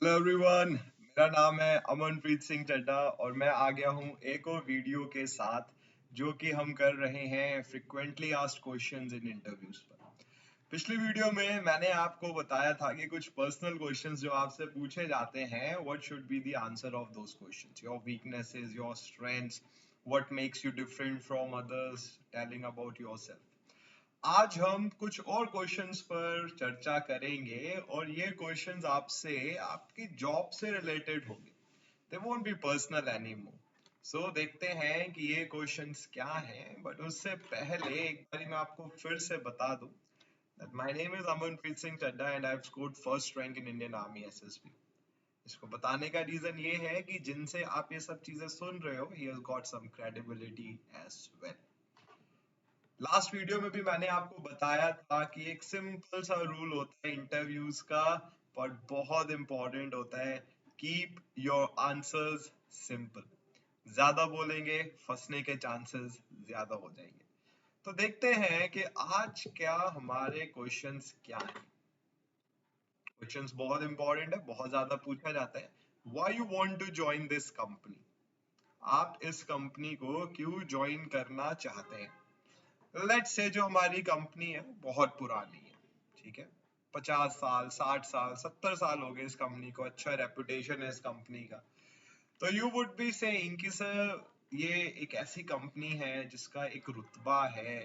Hello everyone, मेरा नाम है अमनप्रीत सिंह चड्ढा और मैं आ गया हूँ एक और वीडियो के साथ जो कि हम कर रहे हैं frequently asked questions in interviews पर। पिछली वीडियो में मैंने आपको बताया था कि कुछ पर्सनल क्वेश्चंस जो आपसे पूछे जाते हैं, what should be the answer of those questions, your weaknesses, your strengths, what makes you different from others, telling about yourself. आज हम कुछ और क्वेश्चंस पर चर्चा करेंगे और ये क्वेश्चंस आपसे आपकी जॉब से रिलेटेड होंगे। They won't be personal anymore. So देखते हैं कि ये क्वेश्चंस क्या हैं, बट उससे पहले एक बारी मैं आपको फिर से बता दूं that my name is Amanpreet Singh Chadda and I've scored first rank in Indian Army SSB। इसको बताने का रीजन ये है कि जिनसे आप ये सब चीजें सुन रहे हो, he has got some credibility as well। Last video में भी मैंने आपको बताया था कि एक सिंपल सा रूल होता है इंटरव्यूज का, पर बहुत इंपॉर्टेंट होता है। Keep your answers simple. ज्यादा बोलेंगे फंसने के चांसेस ज्यादा हो जाएंगे। तो देखते हैं कि आज क्या हमारे क्वेश्चंस क्या हैं। क्वेश्चंस बहुत इंपॉर्टेंट है, बहुत ज्यादा पूछा जाता है। Why you want to join this company? आप इस कंपनी को क्यों ज्वाइन करना चाहते हैं? लेट्स से जो हमारी कंपनी है बहुत पुरानी है, ठीक है, 50 साल, 60 साल, 70 साल हो गए इस कंपनी को, अच्छा रेपुटेशन है इस कंपनी का। तो यू वुड बी सेइंग कि सर ये एक ऐसी कंपनी है जिसका एक रुतबा है,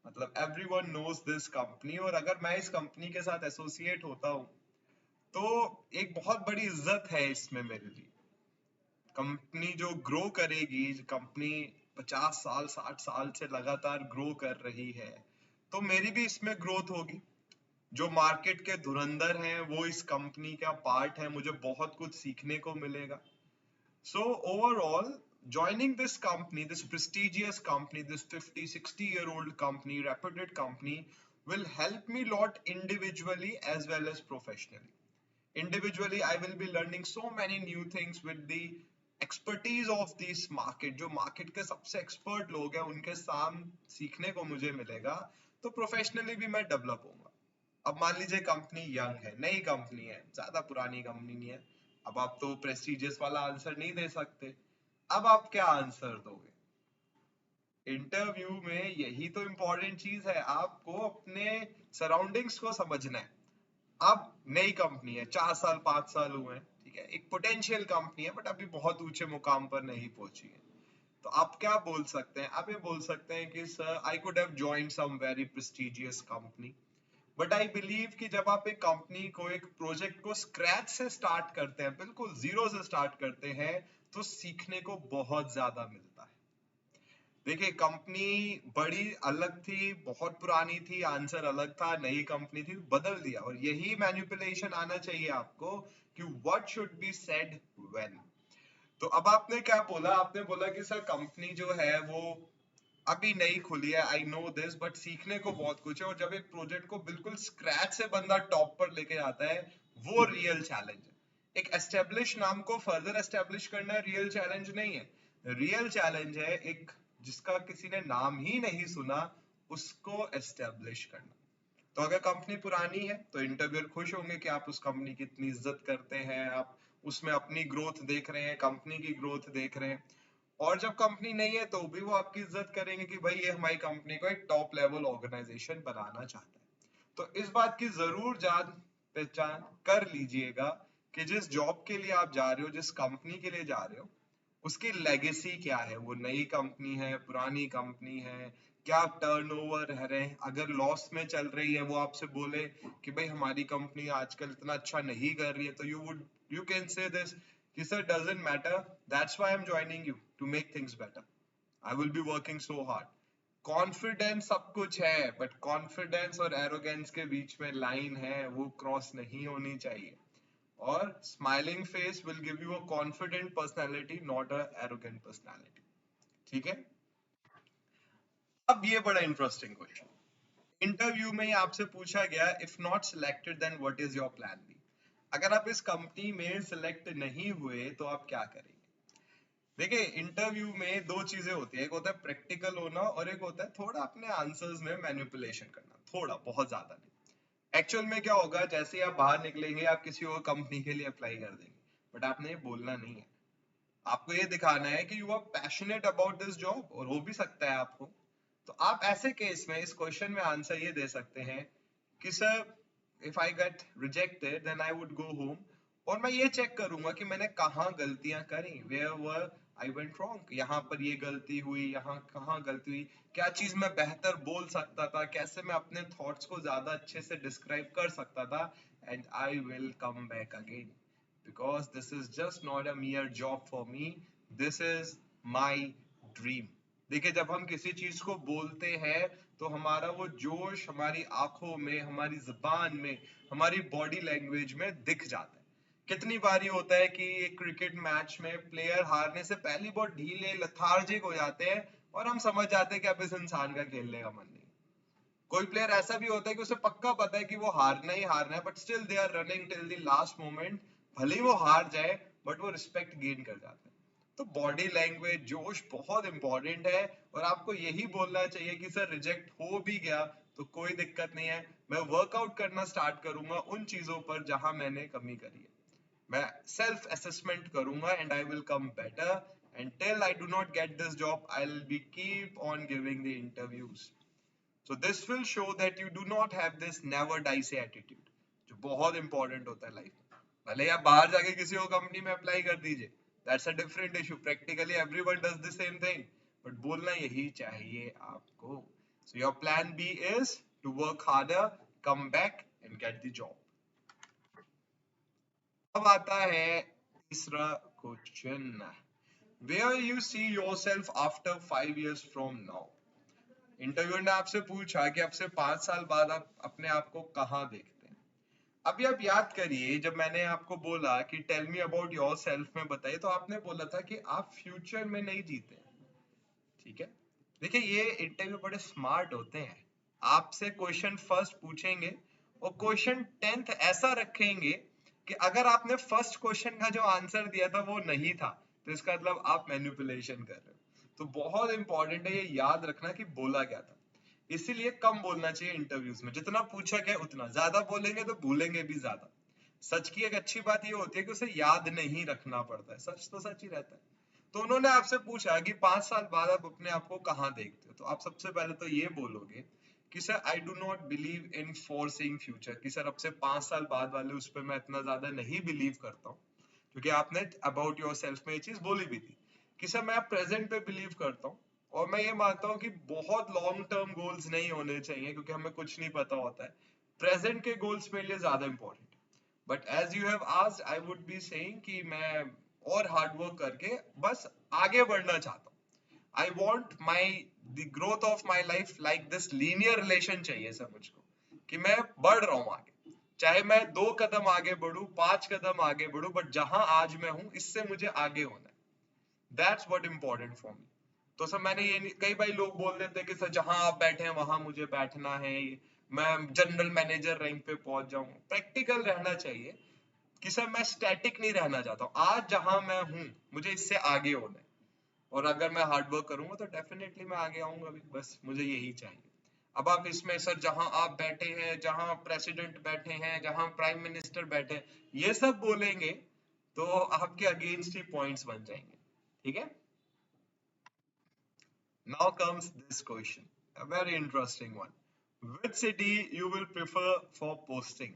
मतलब एवरीवन नोज दिस कंपनी, और अगर मैं इस कंपनी के साथ एसोसिएट होता हूँ तो एक बहुत बड़ी इज्जत है इसमें मेरे लिए। कंपनी जो ग्रो करेगी, कंपनी 50 साल 60 साल से लगातार ग्रो कर रही है, तो मेरी भी इसमें ग्रोथ होगी। जो मार्केट के धुरंधर हैं वो इस कंपनी का पार्ट है, मुझे बहुत कुछ सीखने को मिलेगा। So overall joining this company, this prestigious company, this 50-60-year-old company, reputed company, will help me lot individually as well as professionally. Individually I will be learning so many new things with the expertise of this market। जो market के सबसे expert लोग हैं उनके साथ सीखने को मुझे मिलेगा, तो प्रोफेशनली भी मैं डेवलप होऊंगा। अब मान लीजिए कंपनी यंग है, नई कंपनी है, ज्यादा पुरानी कंपनी नहीं है, अब आप तो प्रेस्टिजियस वाला आंसर नहीं दे सकते। अब आप क्या आंसर दोगे? इंटरव्यू में यही तो इम्पोर्टेंट चीज है, आपको अपने सराउंडिंग्स को समझना है। अब नई कंपनी है, 4 साल 5 साल हुए हैं, ठीक है, एक पोटेंशियल कंपनी है बट अभी बहुत ऊंचे मुकाम पर नहीं पहुंची है। तो आप क्या बोल सकते हैं? आप ये बोल सकते हैं कि sir I could have joined some very prestigious company, but I believe कि जब आप एक कंपनी को, एक प्रोजेक्ट को स्क्रैच से स्टार्ट करते हैं, बिल्कुल जीरो से स्टार्ट करते हैं, तो सीखने को बहुत ज्यादा मिलता है। देखिए कंपनी बड़ी अलग थी, बहुत पुरानी थी, आंसर अलग था, नई कंपनी थी, बदल दिया। और यही मैनिपुलेशन आना चाहिए आपको कि what should be said when. तो अब आपने क्या बोला? आपने बोला कि सर कंपनी जो है वो अभी नई खुली है, आई नो दिस, बट सीखने को बहुत कुछ है। और जब एक प्रोजेक्ट को बिल्कुल स्क्रैच से बंदा टॉप पर लेके आता है, वो रियल चैलेंज है। एक एस्टेब्लिश नाम को फर्दर एस्टेब्लिश करना रियल चैलेंज नहीं है। रियल चैलेंज है एक जिसका किसी ने नाम ही नहीं सुना, उसको एस्टेब्लिश करना। तो अगर कंपनी पुरानी है तो इंटरव्यूअर खुश होंगे कि आप उस कंपनी की इतनी इज्जत करते हैं, आप उसमें अपनी ग्रोथ देख रहे हैं, कंपनी की ग्रोथ देख रहे हैं। और जब कंपनी नहीं है तो भी वो आपकी इज्जत करेंगे कि भाई ये हमारी कंपनी को एक टॉप लेवल ऑर्गेनाइजेशन बनाना चाहता है। तो इस बात की जरूर जान पहचान कर लीजिएगा कि जिस जॉब के लिए आप जा रहे हो, जिस कंपनी के लिए जा रहे हो, उसकी लेगेसी क्या है। वो नई कंपनी है, पुरानी कंपनी है, क्या टर्नओवर है, अगर लॉस में चल रही है, वो आपसे बोले कि भाई हमारी कंपनी आजकल इतना अच्छा नहीं कर रही है, तो यू कैन से दिस कि sir doesn't matter, that's why I am joining you to make things better, I will be working so hard. Confidence सब कुछ है, बट कॉन्फिडेंस और एरोगेंस के बीच में लाइन है, वो क्रॉस नहीं होनी चाहिए। और smiling face will give you a confident personality, not a arrogant personality. ठीक है। अब ये बड़ा इंटरेस्टिंग क्वेश्चन इंटरव्यू में आपसे पूछा गया, if not selected then what is your plan B? अगर आप इस कंपनी में सिलेक्ट नहीं हुए तो आप क्या करेंगे? देखिए इंटरव्यू में दो चीजें होती है, एक होता है प्रैक्टिकल होना और एक होता है थोड़ा अपने आंसर्स में मैनिपुलेशन करना, थोड़ा, बहुत ज्यादा नहीं। एक्चुअल में क्या होगा, जैसे ही आप बाहर निकलेंगे आप किसी और कंपनी के लिए अप्लाई कर देंगे, बट आपने ये बोलना नहीं है। आपको ये दिखाना है कि you are passionate about this job, और हो भी सकता है आपको। तो आप ऐसे केस में इस क्वेश्चन में आंसर ये दे सकते हैं कि sir, if I get rejected then I would go home, और मैं ये चेक करूंगा कि मैंने कहाँ गलतियां करी, where were I went wrong, यहाँ पर ये गलती हुई, यहाँ कहाँ गलती हुई, क्या चीज मैं बेहतर बोल सकता था, कैसे मैं अपने थॉट्स को ज्यादा अच्छे से डिस्क्राइब कर सकता था, and I will come back again, because this is just not a mere job for me, this is my dream. देखिए, जब हम किसी चीज को बोलते हैं तो हमारा वो जोश हमारी आंखों में, हमारी जुबान में, हमारी बॉडी लैंग्वेज में दिख जाता है। कितनी बार ये होता है कि एक क्रिकेट मैच में प्लेयर हारने से पहले बहुत ढीले लथार्जिक हो जाते हैं, और हम समझ जाते हैं कि अब इस इंसान का खेलने का मन नहीं। कोई प्लेयर ऐसा भी होता है कि उसे पक्का पता है कि वो हारना ही हारना है, but still they are running till the last moment, भले ही वो हार जाए बट वो रिस्पेक्ट गेन कर जाते हैं। तो बॉडी लैंग्वेज, जोश बहुत इंपॉर्टेंट है, और आपको यही बोलना चाहिए कि सर रिजेक्ट हो भी गया तो कोई दिक्कत नहीं है, मैं वर्कआउट करना स्टार्ट करूंगा उन चीजों पर जहां मैंने कमी करी है, मैं सेल्फ असेसमेंट करूंगा, and I will come better, and till I do not get this job I will be keep on giving the interviews. So this will show that you do not have this never die say attitude, जो बहुत important होता है life में। भले ही आप बाहर जाके किसी और कंपनी में अप्लाई कर दीजिए, that's a different issue, practically everyone does the same thing, but बोलना यही चाहिए आपको। So your plan B is to work harder, come back and get the job. अब आता है तीसरा question, where you see yourself after 5 years from now. Interview ने आपसे पूछा कि आपसे 5 साल बाद आप अपने आप को कहाँ देखते हैं। अभी आप याद करिए, जब मैंने आपको बोला कि tell me about yourself में बताइए, तो आपने बोला था कि आप फ्यूचर में नहीं जीते, ठीक है। देखिए, ये इंटरव्यू बड़े स्मार्ट होते हैं, आपसे क्वेश्चन फर्स्ट पूछेंगे और क्वेश्चन 10th ऐसा रखेंगे कि अगर आपने फर्स्ट क्वेश्चन का जो आंसर दिया था वो नहीं था, तो इसका मतलब आप मैनिपुलेशन कर रहे हो। तो बहुत इंपॉर्टेंट है ये याद रखना कि बोला क्या था। इसीलिए कम बोलना चाहिए इंटरव्यूज में, जितना पूछा गया उतना, ज्यादा बोलेंगे तो भूलेंगे भी ज्यादा। सच की एक अच्छी बात ये होती है कि उसे याद नहीं रखना पड़ता है, सच तो सच ही रहता है। तो उन्होंने आपसे पूछा कि 5 साल बाद आप अपने आप को कहाँ देखते हो, तो आप सबसे पहले तो ये बोलोगे कि sir I do not believe in foreseeing future, कि सर अब से 5 साल बाद वाले उस पर मैं इतना ज्यादा नहीं बिलीव करता हूँ, क्योंकि आपने अबाउट योर सेल्फ में ये चीज बोली भी थी कि सर मैं प्रेजेंट पे बिलीव करता हूँ, और मैं ये मानता हूँ कि बहुत लॉन्ग टर्म गोल्स नहीं होने चाहिए, क्योंकि हमें कुछ नहीं पता होता है, प्रेजेंट के गोल्स मेरे लिए ज्यादा इंपॉर्टेंट है। But as you have asked, I would be saying कि मैं और हार्ड वर्क करके बस आगे बढ़ना चाहता हूँ। I want my the growth of my life like this linear relation चाहिए सर मुझको, कि मैं बढ़ रहा हूँ आगे, चाहे मैं 2 कदम आगे बढ़ू, 5 कदम आगे बढ़ू, बट जहां आज मैं हूं इससे मुझे आगे होना है। That's what important for me. तो सर मैंने ये कई बार लोग बोल देते हैं कि सर जहां आप बैठे हैं वहां मुझे बैठना है, मैं जनरल मैनेजर रैंक पे पहुंच जाऊं। प्रैक्टिकल रहना चाहिए कि सर मैं स्टैटिक नहीं रहना चाहता हूँ, आज जहां मैं हूँ मुझे इससे आगे होना है, और अगर मैं हार्ड वर्क करूंगा तो डेफिनेटली मैं आगे आऊंगा भी, बस मुझे यही चाहिए। अब आप इसमें सर जहां आप बैठे हैं, जहां प्रेसिडेंट बैठे हैं, जहां प्राइम मिनिस्टर बैठे हैं, ये सब बोलेंगे तो आपके अगेंस्ट ही पॉइंट्स बन जाएंगे, ठीक है। Now comes this question, a very interesting one. Which city you will prefer for posting?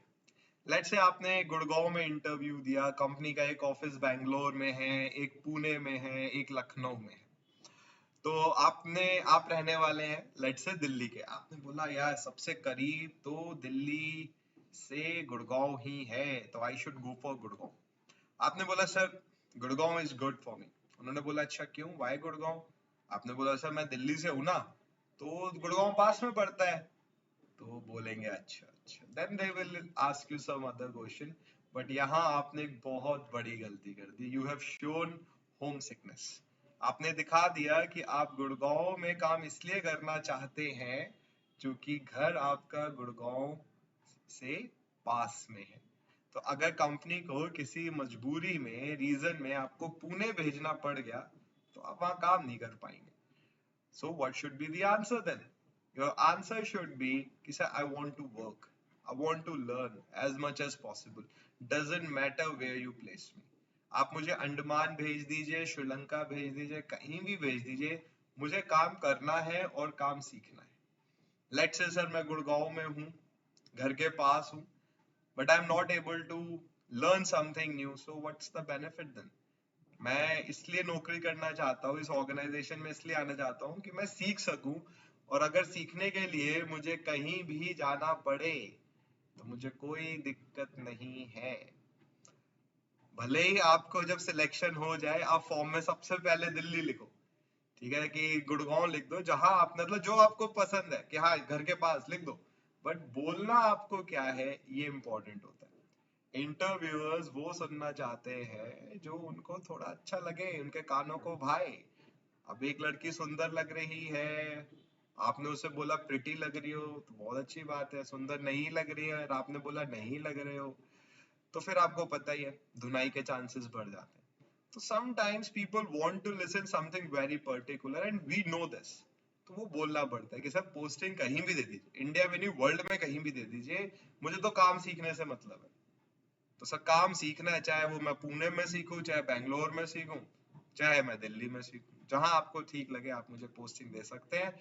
Let's say आपने गुड़गांव में इंटरव्यू दिया, कंपनी का एक ऑफिस बैंगलोर में है, एक पुणे में है, एक लखनऊ में है। तो आप रहने वाले हैं लेट्स से दिल्ली के, आपने बोला यार सबसे करीब तो दिल्ली से गुड़गांव ही है, तो I should go for Gurgaon. आपने बोला sir Gurgaon is good for me. उन्होंने बोला अच्छा क्यों, वाई गुड़गांव। आपने बोला सर मैं दिल्ली से हूं ना, तो गुड़गांव पास में पड़ता है। तो बोलेंगे अच्छा अच्छा, then they will ask you some other question, but यहाँ आपने एक बहुत बड़ी गलती कर दी, you have shown homesickness. आपने दिखा दिया कि आप गुड़गांव में काम इसलिए करना चाहते हैं क्योंकि घर आपका गुड़गांव से पास में है। तो अगर कंपनी को किसी मजबूरी में, रीजन में आपको पुणे भेजना पड़ गया, तो आप वहां काम नहीं कर पाएंगे। So what should be the answer then? Your answer should be कि sir I want to work. I want to learn as much as possible. Doesn't matter where you place me. आप मुझे अंडमान भेज दीजिए, श्रीलंका भेज दीजिए, कहीं भी भेज दीजिए, मुझे काम करना है और काम सीखना है. लेट्स से सर मैं गुड़गांव में हूँ, घर के पास हूँ, but I'm not able to learn something new. So what's the benefit then? मैं इसलिए नौकरी करना चाहता हूँ, इस ऑर्गेनाइजेशन में इसलिए आना चाहता हूँ कि मैं सीख सकूं, और अगर सीखने के लिए मुझे कहीं भी जाना पड़े तो मुझे कोई दिक्कत नहीं है. भले ही आपको जब सिलेक्शन हो जाए आप फॉर्म में सबसे पहले दिल्ली लिखो, ठीक है, कि गुड़गांव लिख दो, जहां आप मतलब जो आपको पसंद है कि हाँ घर के पास लिख दो, बट बोलना आपको क्या है ये इंपॉर्टेंट होता है. इंटरव्यूअर्स वो सुनना चाहते हैं जो उनको थोड़ा अच्छा लगे, उनके कानों को भाए. अब एक लड़की सुंदर लग रही है, आपने उसे बोला प्रिटी लग रही हो तो बहुत अच्छी बात है. सुंदर नहीं लग रही है और आपने बोला नहीं लग रहे हो, तो फिर आपको पता ही है धुनाई के चांसेस बढ़ जाते हैं. तो sometimes people want to listen something very particular and we know this. तो वो बोलना पड़ता है कि सर पोस्टिंग कहीं भी दे दीजिए, इंडिया में नहीं वर्ल्ड में कहीं भी दे दीजिए, मुझे तो काम सीखने से मतलब है. तो सर काम सीखना है, चाहे वो मैं पुणे में सीखूं, चाहे बैंगलोर में सीखूं, चाहे मैं दिल्ली में सीखूं, जहां आपको ठीक लगे आप मुझे पोस्टिंग दे सकते हैं.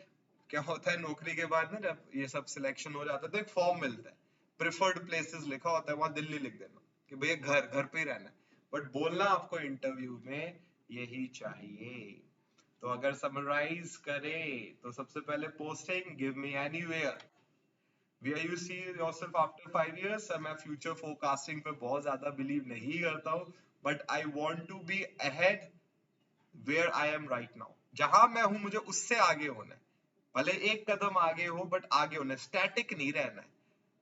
क्या होता है नौकरी के बाद ना जब ये सब सिलेक्शन हो जाता है तो एक फॉर्म मिलता है, प्रिफर्ड प्लेसेस लिखा होता है, वहां दिल्ली लिख देना कि भैया घर घर पे ही रहना है, बट बोलना आपको इंटरव्यू में यही चाहिए. तो अगर समराइज करें तो सबसे पहले posting, give me anywhere. Where you see yourself after 5 years, sir मैं फ्यूचर फोरकास्टिंग पे बहुत ज्यादा बिलीव नहीं करता हूँ, but I want to be ahead where I am right now. जहां मैं हूं मुझे उससे आगे होना है, भले एक कदम आगे हो बट आगे होना है, स्टैटिक नहीं रहना है.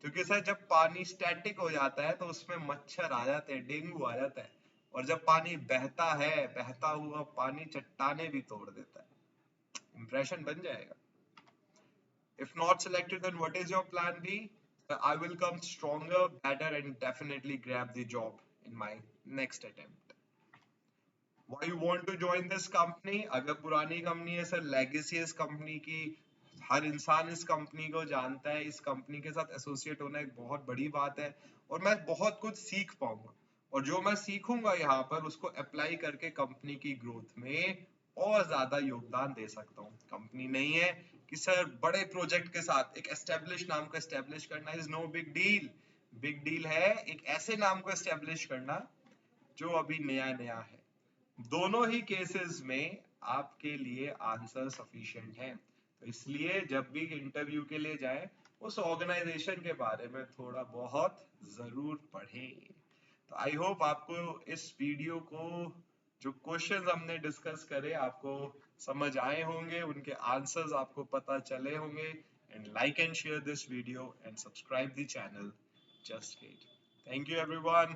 क्योंकि सर जब पानी स्टैटिक हो जाता है तो उसमें मच्छर आ जाते हैं, डेंगू आ जाता है, और जब पानी बहता है, बहता हुआ पानी चट्टाने भी तोड़ देता है. इंप्रेशन बन जाएगा. If not selected, then what is your plan B? I will come stronger, better, and definitely grab the job in my next attempt. Why you want to join this company? अगर पुरानी company है sir, legacy इस company की, हर इंसान इस company को जानता है, इस कंपनी के साथ एसोसिएट होना एक बहुत बड़ी बात है, और मैं बहुत कुछ सीख पाऊंगा, और जो मैं सीखूंगा यहाँ पर उसको अप्लाई करके कंपनी की ग्रोथ में और ज्यादा योगदान दे सकता हूँ. कंपनी नहीं है कि सर बड़े प्रोजेक्ट के साथ एक एस्टेब्लिश नाम को एस्टेब्लिश करना is no big deal. Big deal है एक ऐसे नाम को एस्टेब्लिश करना जो अभी नया नया है. दोनों ही केसेस में आपके लिए आंसर सफिशिएंट है. तो इसलिए जब भी इंटरव्यू के लिए जाए उस ऑर्गेनाइजेशन के बारे में थोड़ा बहुत जरूर पढ़ें. तो आई होप आपको इस वीडियो को जो क्वेश्चंस हमने डिस्कस करे आपको समझ आए होंगे, उनके आंसर्स आपको पता चले होंगे. And like and share this video and subscribe the channel just get. Thank you everyone.